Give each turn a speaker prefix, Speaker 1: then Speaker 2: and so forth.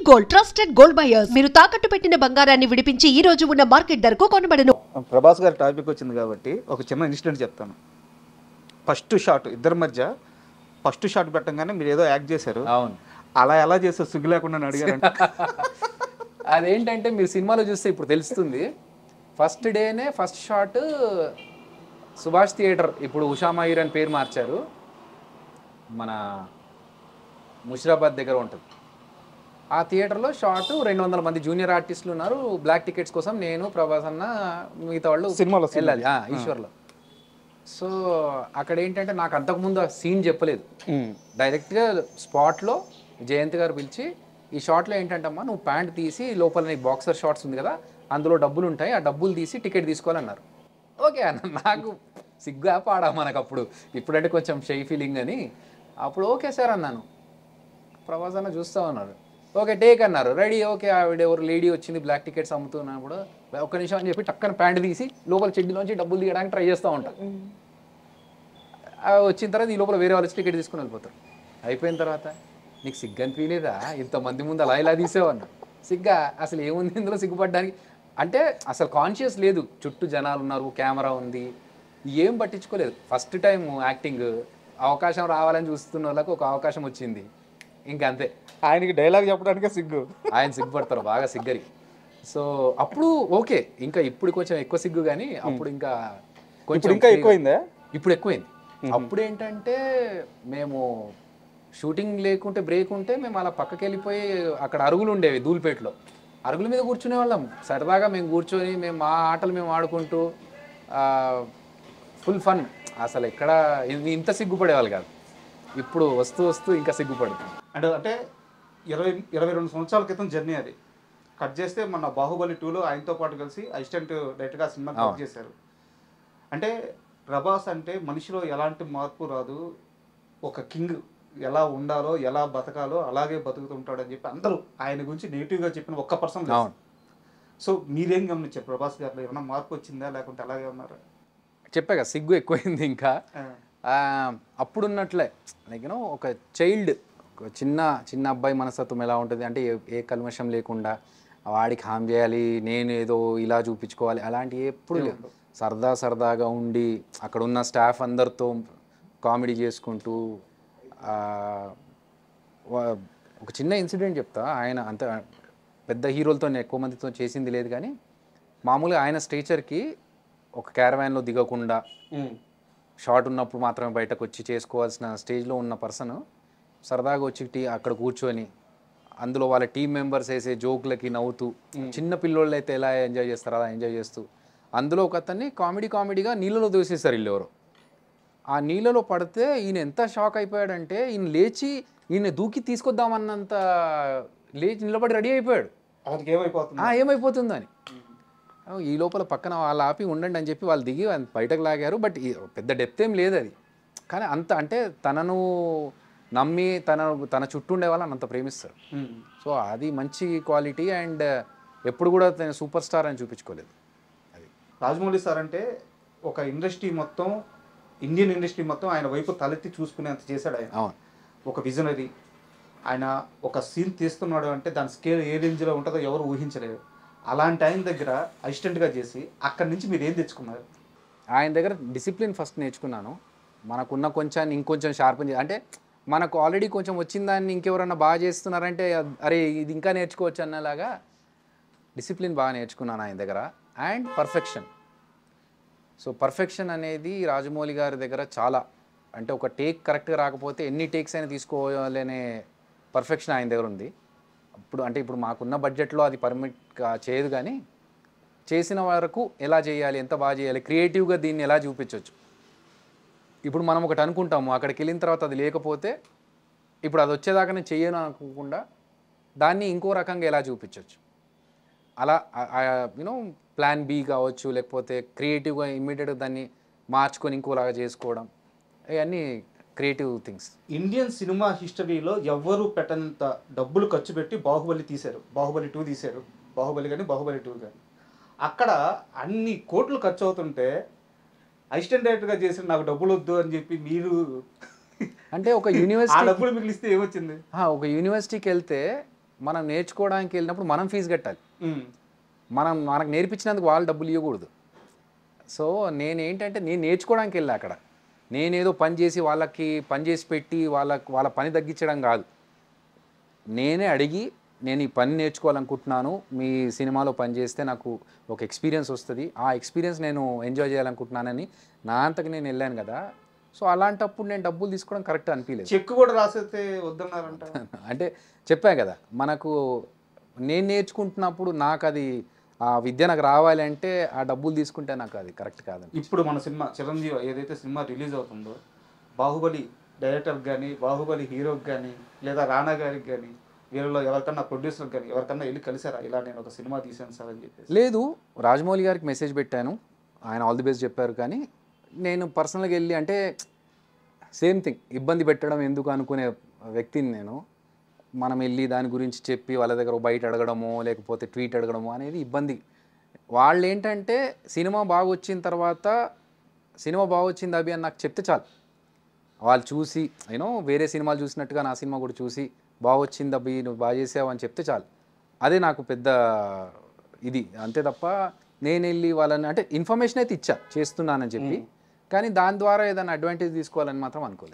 Speaker 1: Gold, trusted gold buyers. మీరు తాకట్టు పెట్టిన బంగారాన్ని విడిపించి ఈ రోజు ఉన్న మార్కెట్ ధరకు కొనబడను.
Speaker 2: ప్రభాస్ గారి టాపిక్ వచ్చింది కాబట్టి ఒక చిన్న ఇన్సిడెంట్ చెప్తాను. ఫస్ట్ షాట్ ఇద్దరి మధ్య ఫస్ట్ షాట్ పెట్టంగానే మీరు ఏదో యాక్ట్ చేశారు.
Speaker 3: అవును,
Speaker 2: అలా ఎలా చేస్తారు సిగ్గు లేకుండా అడిగారంట.
Speaker 3: అదేంటంటే మీరు సినిమాలో చూస్తే ఇప్పుడు తెలుస్తుంది. ఫస్ట్ డేనే ఫస్ట్ షాట్ సుభాష్ థియేటర్, ఇప్పుడు ఉషా మయూర్ అని పేరు మార్చారు, మన ముషిరాబాద్ దగ్గర ఉంటుంది. ఆ థియేటర్లో షాట్ 200 మంది జూనియర్ ఆర్టిస్టులు ఉన్నారు. బ్లాక్ టికెట్స్ కోసం నేను, ప్రభాస్ అన్న, మిగతా వాళ్ళు
Speaker 2: సినిమాలో
Speaker 3: వెళ్ళాలి ఈశ్వర్లో. సో అక్కడ ఏంటంటే నాకు అంతకుముందు ఆ సీన్ చెప్పలేదు. డైరెక్ట్గా స్పాట్లో జయంత్ గారు పిలిచి, ఈ షాట్లో ఏంటంటే అమ్మా నువ్వు ప్యాంట్ తీసి లోపల నీ బాక్సర్ షార్ట్స్ ఉంది కదా, అందులో డబ్బులు ఉంటాయి, ఆ డబ్బులు తీసి టికెట్ తీసుకోవాలన్నారు. ఓకే అన్న, నాకు సిగ్గా పాడా మనకు అప్పుడు, ఇప్పుడంటే కొంచెం షై ఫీలింగ్ అని. అప్పుడు ఓకే సార్ అన్నాను. ప్రభాస్ అన్న చూస్తూ ఉన్నారు. ఓకే టేక్ అన్నారు. Ready, okay. ఆవిడ ఎవరు లేడీ వచ్చింది, బ్లాక్ టికెట్స్ అమ్ముతున్నా కూడా ఒక్క నిమిషం అని చెప్పి టక్కన ప్యాంట్ తీసి లోపల చెడ్డీలోంచి డబ్బులు తీయడానికి ట్రై చేస్తూ ఉంటారు. వచ్చిన తర్వాత ఈ లోపల వేరే వాళ్ళు టికెట్ తీసుకుని వెళ్ళిపోతారు. అయిపోయిన తర్వాత నీకు సిగ్గు అనిపించలేదా, ఇంతమంది ముందు అలా ఇలా తీసేవన్నా? సిగ్గా అసలు ఏముంది ఇందులో సిగ్గుపడడానికి? అంటే అసలు కాన్షియస్ లేదు, చుట్టూ జనాలు ఉన్నారు, కెమెరా ఉంది, ఏం పట్టించుకోలేదు. ఫస్ట్ టైం యాక్టింగ్ అవకాశం రావాలని చూస్తున్న వాళ్ళకి ఒక అవకాశం వచ్చింది, ఇంకా అంతే.
Speaker 2: ఆయనకి డైలాగ్ చెప్పడానికే సిగ్గు.
Speaker 3: ఆయన సిగ్గుపడతారు బాగా, సిగ్గరి. సో అప్పుడు ఓకే, ఇంకా ఇప్పుడు కొంచెం ఎక్కువ సిగ్గు, కానీ అప్పుడు ఇంకా కొంచెం
Speaker 2: ఇంకా ఎక్కువైందా?
Speaker 3: ఇప్పుడు ఎక్కువైంది. అప్పుడు ఏంటంటే మేము షూటింగ్ లేకుంటే బ్రేక్ ఉంటే మేము అలా పక్కకి వెళ్ళిపోయి, అక్కడ అరుగులు ఉండేవి ధూల్పేటలో, అరుగుల మీద కూర్చునే వాళ్ళం సరదాగా. మేము కూర్చొని మేము మా ఆటలు మేము ఆడుకుంటూ ఫుల్ ఫన్. అసలు ఎక్కడ ఇంత సిగ్గుపడేవాళ్ళు కాదు. ఇప్పుడు వస్తూ వస్తూ ఇంకా సిగ్గుపడుతుంది.
Speaker 2: అంటే 22 సంవత్సరాల క్రితం జర్నీ అది. కట్ చేస్తే మన బాహుబలి 2లో ఆయనతో పాటు కలిసి అసిస్టెంట్ డైరెక్టర్గా సినిమా కట్ చేశారు. అంటే ప్రభాస్ అంటే మనిషిలో ఎలాంటి మార్పు రాదు, ఒక కింగ్ ఎలా ఉండాలో ఎలా బతకాలో అలాగే బతుకుతుంటాడు అని చెప్పి అందరూ ఆయన గురించి నెగిటివ్గా చెప్పిన ఒక్క పర్సన్. సో మీరేం గమనించారు ప్రభాస్ గారిలో? ఏమైనా మార్పు వచ్చిందా లేకుంటే అలాగే ఉన్నారా?
Speaker 3: చెప్పాక సిగ్గు ఎక్కువైంది. ఇంకా అప్పుడున్నట్లే లైక్ యూనో ఒక చైల్డ్, ఒక చిన్న అబ్బాయి మనస్తత్వం ఎలా ఉంటుంది అంటే ఏ కల్మషం లేకుండా వాడికి హామ్ చేయాలి, నేను ఏదో ఇలా చూపించుకోవాలి, అలాంటివి ఎప్పుడు లేదు. సరదాగా ఉండి అక్కడ ఉన్న స్టాఫ్ అందరితో కామెడీ చేసుకుంటూ. ఒక చిన్న ఇన్సిడెంట్ చెప్తా. ఆయన అంత పెద్ద హీరోలతో ఎక్కువ మందితో చేసింది లేదు, కానీ మామూలుగా ఆయన స్టేచర్కి ఒక క్యారవాన్లో దిగకుండా షార్ట్ ఉన్నప్పుడు మాత్రమే బయటకు వచ్చి చేసుకోవాల్సిన స్టేజ్లో ఉన్న పర్సన్ సరదాగా వచ్చి అక్కడ కూర్చొని అందులో వాళ్ళ టీం మెంబర్స్ వేసే జోకులకి నవ్వుతూ, చిన్న పిల్లోళ్ళు అయితే ఎలా ఎంజాయ్ చేస్తారో అలా ఎంజాయ్ చేస్తూ, అందులో ఒక అతన్ని కామెడీగా నీళ్ళలో దూసేస్తారు వీళ్ళు ఎవరో. ఆ నీళ్ళలో పడితే ఈయన ఎంత షాక్ అయిపోయాడంటే ఈయన లేచి ఈయన దూకి తీసుకొద్దామన్నంత లేచి నిలబడి రెడీ అయిపోయాడు. ఏమైపోతుందని. ఈ లోపల పక్కన వాళ్ళు ఆపి ఉండండి అని చెప్పి వాళ్ళు దిగి బయటకు లాగారు. బట్ పెద్ద డెప్త్ ఏం లేదు అది, కానీ అంత అంటే తనను నమ్మి తన చుట్టూ ఉండే వాళ్ళని అంత ప్రేమిస్తారు. సో అది మంచి క్వాలిటీ. అండ్ ఎప్పుడు కూడా సూపర్ స్టార్ అని చూపించుకోలేదు. అది
Speaker 2: రాజమౌళి సార్ అంటే ఒక ఇండస్ట్రీ మొత్తం, ఇండియన్ ఇండస్ట్రీ మొత్తం ఆయన వైపు తలెత్తి చూసుకునేంత చేశాడు ఆయన.
Speaker 3: అవును,
Speaker 2: ఒక విజనరీ. ఆయన ఒక సీన్ తీస్తున్నాడు అంటే దాని స్కేల్ ఏ రేంజ్లో ఉంటుందో ఎవరు ఊహించలేరు. అలాంటి ఆయన దగ్గర అసిస్టెంట్గా చేసి అక్కడి నుంచి మీరు ఏం తెచ్చుకున్నారు?
Speaker 3: ఆయన దగ్గర డిసిప్లిన్ ఫస్ట్ నేర్చుకున్నాను. మనకున్న కొంచెం ఇంకొంచెం షార్పన్ అంటే మనకు ఆల్రెడీ కొంచెం వచ్చిన దాన్ని ఇంకెవరన్నా బాగా చేస్తున్నారంటే అరే ఇది ఇంకా నేర్చుకోవచ్చు అన్నలాగా డిసిప్లిన్ బాగా నేర్చుకున్నాను ఆయన దగ్గర. And perfection. సో పర్ఫెక్షన్ అనేది రాజమౌళి గారి దగ్గర చాలా, అంటే ఒక టేక్ కరెక్ట్గా రాకపోతే ఎన్ని టేక్స్ అయినా తీసుకోవాలనే పర్ఫెక్షన్ ఆయన దగ్గర ఉంది. ఇప్పుడు మాకున్న బడ్జెట్లో అది పర్మిట్ చేయదు, కానీ చేసిన వరకు ఎలా చేయాలి, ఎంత బాగా చేయాలి, క్రియేటివ్గా దీన్ని ఎలా చూపించవచ్చు. ఇప్పుడు మనం ఒకటి అనుకుంటాము, అక్కడికి వెళ్ళిన తర్వాత అది లేకపోతే ఇప్పుడు అది వచ్చేదాకా నేను చెయ్యను అనుకోకుండా దాన్ని ఇంకో రకంగా ఎలా చూపించవచ్చు. అలా ప్లాన్ బి కావచ్చు, లేకపోతే క్రియేటివ్గా ఇమ్మీడియట్గా దాన్ని మార్చుకొని ఇంకోలాగా చేసుకోవడం, ఇవన్నీ క్రియేటివ్ థింగ్స్.
Speaker 2: ఇండియన్ సినిమా హిస్టరీలో ఎవ్వరూ పెట్టనంత డబ్బులు ఖర్చు పెట్టి బాహుబలి తీశారు. బాహుబలి 2 తీశారు. బాహుబలి కానీ బాహుబలి 2 కానీ అక్కడ అన్ని కోట్లు ఖర్చు అవుతుంటే అసిస్టెంట్ డైరెక్టర్గా చేసి నాకు డబ్బులు వద్దు అని చెప్పి మీరు
Speaker 3: అంటే ఒక యూనివర్సిటీ
Speaker 2: డబ్బులు మిగిలిస్తే ఏమొచ్చింది?
Speaker 3: ఒక యూనివర్సిటీకి వెళ్తే మనం నేర్చుకోవడానికి వెళ్ళినప్పుడు మనం ఫీజు కట్టాలి. మనకు నేర్పించినందుకు వాళ్ళు డబ్బులు ఇవ్వకూడదు. సో నేనేంటంటే నేను నేర్చుకోవడానికి వెళ్ళా అక్కడ. నేనేదో పని చేసి వాళ్ళకి పని చేసి పెట్టి వాళ్ళ పని తగ్గించడం కాదు. నేనే అడిగి నేను ఈ పని నేర్చుకోవాలనుకుంటున్నాను, మీ సినిమాలో పని చేస్తే నాకు ఒక ఎక్స్పీరియన్స్ వస్తుంది, ఆ ఎక్స్పీరియన్స్ నేను ఎంజాయ్ చేయాలనుకుంటున్నానని నా అంతకు నేను వెళ్ళాను కదా. సో అలాంటప్పుడు నేను డబ్బులు తీసుకోవడం కరెక్ట్ అనిపించలేదు.
Speaker 2: చెక్ కూడా రాసేస్తే వద్దన్నారంట.
Speaker 3: అంటే చెప్పా కదా, మనకు నేను నేర్చుకుంటున్నప్పుడు నాకు అది ఆ విద్య నాకు రావాలి అంటే ఆ డబ్బులు తీసుకుంటే నాకు అది కరెక్ట్ కాదండి.
Speaker 2: ఇప్పుడు మన సినిమా చిరంజీవి ఏదైతే సినిమా రిలీజ్ అవుతుందో, బాహుబలి డైరెక్టర్కి కానీ, బాహుబలి హీరోకి కానీ, లేదా రానా గారికి కానీ, వీళ్ళలో ఎవరికన్నా ప్రొడ్యూసర్కి కానీ ఎవరికన్నా వెళ్ళి కలిసారా, ఇలా నేను ఒక సినిమా తీసాను సార్ అని చెప్పేసి?
Speaker 3: లేదు, రాజమౌళి గారికి మెసేజ్ పెట్టాను, ఆయన ఆల్ ది బెస్ట్ చెప్పారు. కానీ నేను పర్సనల్గా వెళ్ళి అంటే సేమ్ థింగ్, ఇబ్బంది పెట్టడం ఎందుకు అనుకునే వ్యక్తిని నేను. మనం వెళ్ళి దాని గురించి చెప్పి వాళ్ళ దగ్గర బయట అడగడమో లేకపోతే ట్వీట్ అడగడమో అనేది ఇబ్బంది. వాళ్ళు ఏంటంటే సినిమా బాగా వచ్చిన తర్వాత సినిమా బాగా వచ్చింది అభి అని నాకు చెప్తే చాలు. వాళ్ళు చూసి వేరే సినిమాలు చూసినట్టుగా నా సినిమా కూడా చూసి బాగా వచ్చింది అభి, నువ్వు బాగా చేసావు అని చెప్తే చాలు. అదే నాకు పెద్ద ఇది. అంతే తప్ప నేను వెళ్ళి వాళ్ళని అంటే ఇన్ఫర్మేషన్ అయితే ఇచ్చా చేస్తున్నానని చెప్పి, కానీ దాని ద్వారా ఏదైనా అడ్వాంటేజ్ తీసుకోవాలని మాత్రం అనుకోలేదు.